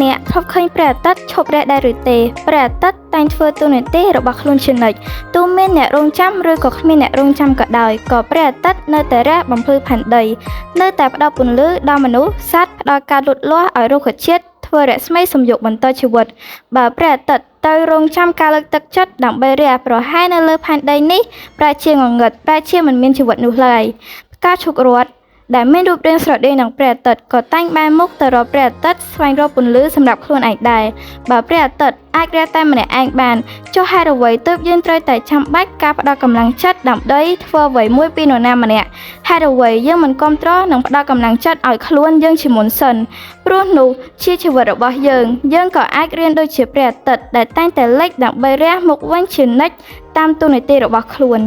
អ្នកធ្លាប់ឃើញព្រះអាទិត្យឈប់រះដែរឬទេព្រះអាទិត្យតែងធ្វើតួនាទីរបស់ខ្លួនជានិច្ចទោះមានអ្នករងចាំឬក៏គ្មានអ្នករងចាំក៏ដោយក៏ព្រះអាទិត្យនៅតែរះបំភ្លឺផែនដីនៅតែផ្ដល់ពន្លឺដល់មនុស្សសត្វផ្ដល់ការលូតលាស់ឲ្យរុក្ខជាតិធ្វើរស្មីសំយោគបន្តជីវិតបើព្រះអាទិត្យត្រូវរងចាំការលើកទឹកចិត្តដើម្បីរះប្រហែលនៅលើផែនដីនេះប្រែជាងងឹតប្រែជាមិនមានជីវិតនោះឡើយផ្កាឈូករ័ត្នដែលមានរូបរាងស្រដៀងនឹងព្រះអាទិត្យក៏តែងបែរមុខទៅរកព្រះអាទិត្យស្វែងរកពន្លឺសម្រាប់ខ្លួនឯងដែរបើព្រះអាទិត្យអាចរះតែម្នាក់ឯងបានចុះហេតុអ្វីទើបយើងត្រូវតែចាំបាច់ការផ្ដល់កម្លាំងចិត្តដើម្បីធ្វើអ្វីមួយពីនរណាម្នាក់ហេតុអ្វីយើងមិនគាំទ្រនិងផ្ដល់កម្លាំងចិត្តឲ្យខ្លួនយើងជាមុនសិនព្រោះនោះជាជីវិតរបស់យើងក៏អាចរៀនដូចជាព្រះអាទិត្យដែលតែងតែលិចដើម្បីរះមុខវិញជានិច្ចតាមទូនាទីរបស់ខ្លួន